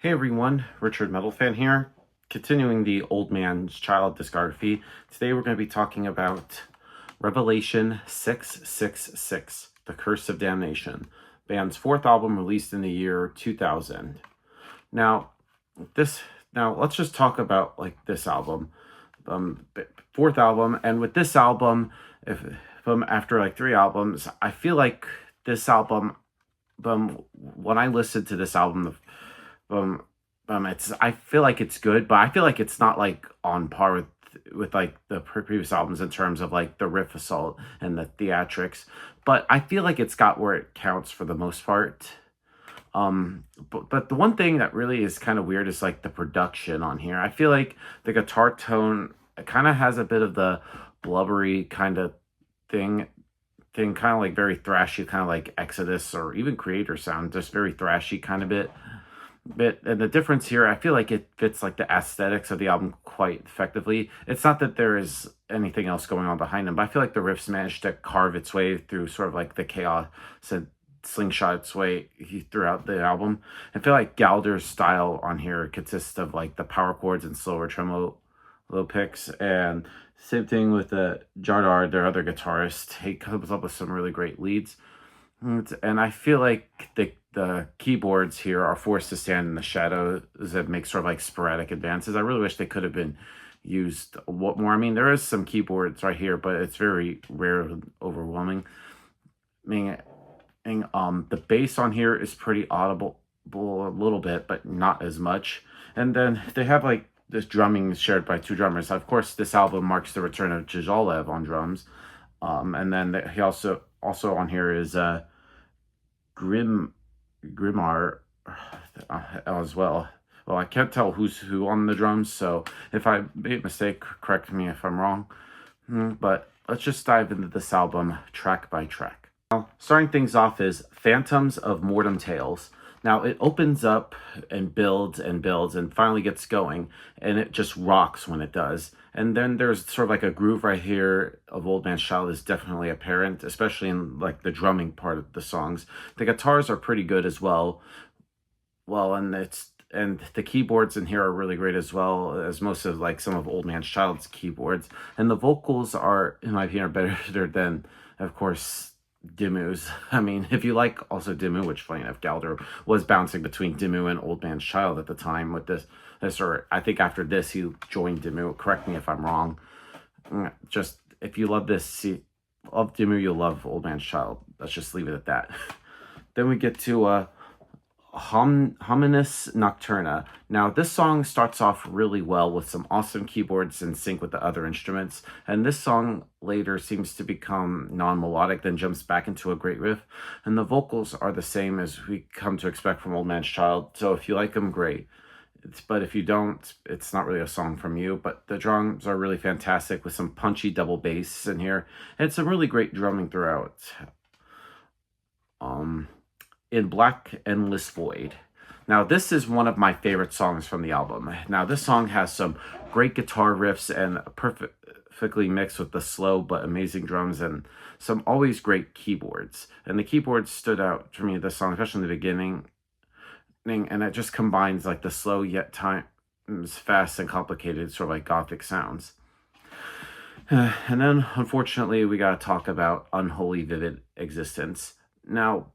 Hey everyone, Richard Metal Fan here, continuing the Old Man's Child discography. Today we're going to be talking about Revelation 666, The Curse of Damnation, band's fourth album released in the year 2000. Now, let's just talk about this album, fourth album, and with this album, if after like three albums, I feel like this album, when I listened to this album, I feel like it's good, but I feel like it's not like on par with like the previous albums in terms of like the riff assault and the theatrics. But I feel like it's got where it counts for the most part. But the one thing that really is kind of weird is like the production on here. I feel like the guitar tone kind of has a bit of the blubbery kind of thing, kind of like very thrashy, kind of like Exodus or even Creator sound, just very thrashy kind of bit. And the difference here, I feel like it fits like the aesthetics of the album quite effectively. It's not that there is anything else going on behind them, but I feel like the riffs managed to carve its way through sort of like the chaos and slingshot its way throughout the album. I feel like Gallagher's style on here consists of like the power chords and slower tremolo picks, and same thing with Jardar, their other guitarist. He comes up with some really great leads. And I feel like the keyboards here are forced to stand in the shadows that make sort of like sporadic advances. I really wish they could have been used a lot more. I mean, there is some keyboards right here, but it's very rare and overwhelming. The bass on here is pretty audible a little bit, but not as much. And then they have like this drumming is shared by two drummers. Of course, this album marks the return of Jajalev on drums. And then he also on here is Grimar as well. Well, I can't tell who's who on the drums, so if I made a mistake, correct me if I'm wrong. But let's just dive into this album track by track. Now, starting things off is Phantoms of Mortem Tales. Now, it opens up and builds and finally gets going, and it just rocks when it does. And then there's sort of like a groove right here of Old Man's Child is definitely apparent, especially in like the drumming part of the songs. The guitars are pretty good as well. And the keyboards in here are really great as well as most of like some of Old Man's Child's keyboards. And the vocals are, in my opinion, better than, of course, Dimmu's. I mean, if you like also Dimmu, which funny enough, Gallagher was bouncing between Dimmu and Old Man's Child at the time with this, or I think after this he joined Dimmu. Correct me if I'm wrong. Just if you love love Dimmu, you'll love Old Man's Child. Let's just leave it at that. Then we get to Hominis Nocturna. Now, this song starts off really well with some awesome keyboards in sync with the other instruments, and this song later seems to become non-melodic, then jumps back into a great riff, and the vocals are the same as we come to expect from Old Man's Child, so if you like them, great. But if you don't, it's not really a song from you. But the drums are really fantastic with some punchy double bass in here, and some really great drumming throughout. In Black Endless Void. Now, this is one of my favorite songs from the album. Now, this song has some great guitar riffs and perfectly mixed with the slow but amazing drums and some always great keyboards. And the keyboards stood out for me in this song, especially in the beginning. And it just combines like the slow yet times fast and complicated sort of like gothic sounds. And then, unfortunately, we got to talk about Unholy Vivid Existence. Now,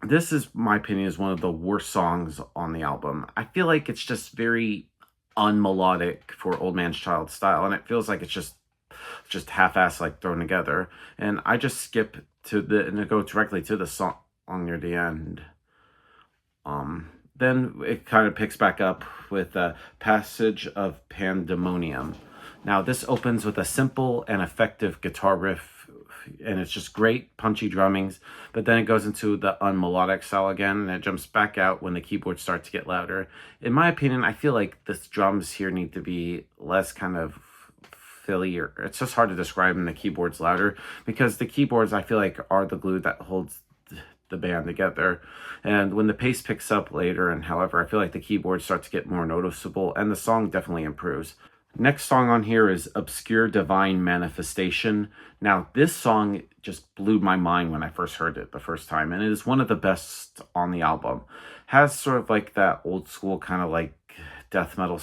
this is, my opinion, is one of the worst songs on the album. I feel like it's just very unmelodic for Old Man's Child style, and it feels like it's just half-assed, like thrown together. And I just skip and go directly to the song near the end. Then it kind of picks back up with a Passage of Pandemonium. Now, this opens with a simple and effective guitar riff, and it's just great punchy drummings, but then it goes into the unmelodic style again, and it jumps back out when the keyboards start to get louder. In my opinion, I feel like the drums here need to be less kind of filly, or it's just hard to describe in the keyboards louder, because the keyboards, I feel like, are the glue that holds the band together. And when the pace picks up later, and however, I feel like the keyboards start to get more noticeable, and the song definitely improves. Next song on here is Obscure Divine Manifestation. Now, this song just blew my mind when I first heard it the first time, and it is one of the best on the album. has sort of like that old school kind of like death metal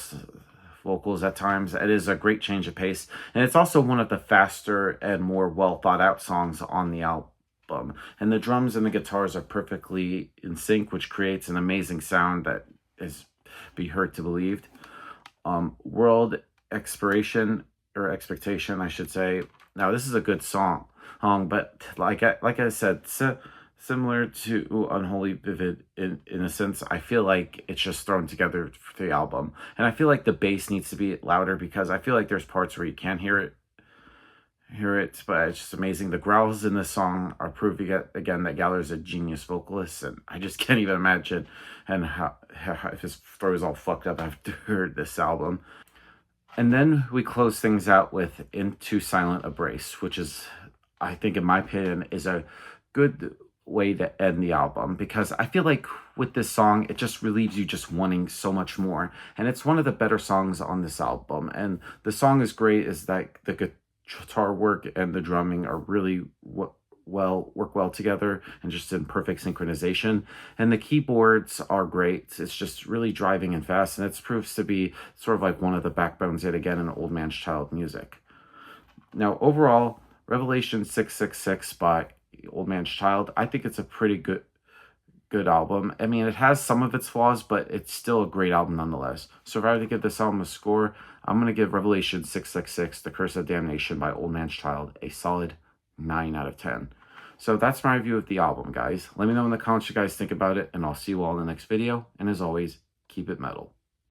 vocals at times. It is a great change of pace, and it's also one of the faster and more well thought out songs on the album. And the drums and the guitars are perfectly in sync, which creates an amazing sound that is be heard to believed. World Expiration, or Expectation, I should say. Now, this is a good song, but like I said, similar to Unholy Vivid in a sense, I feel like it's just thrown together for the album. And I feel like the bass needs to be louder because I feel like there's parts where you can't hear it, but it's just amazing. The growls in this song are proving it again that Gallagher's a genius vocalist, and I just can't even imagine and how if his throat is all fucked up after this album. And then we close things out with Into Silent Embrace, which is, I think, in my opinion, is a good way to end the album, because I feel like with this song, it just relieves you just wanting so much more. And it's one of the better songs on this album. And the song is great, is that the guitar work and the drumming are really work well together and just in perfect synchronization, and the keyboards are great. It's just really driving and fast, and it proves to be sort of like one of the backbones yet again in Old Man's Child music. Now, overall, Revelation 666 by Old Man's Child, I think it's a pretty good album. I mean, it has some of its flaws, but it's still a great album nonetheless. So if I were to give this album a score, I'm going to give Revelation 666, The Curse of Damnation by Old Man's Child, a solid 9 out of 10. So that's my review of the album, guys. Let me know in the comments what you guys think about it, and I'll see you all in the next video. And as always, keep it metal.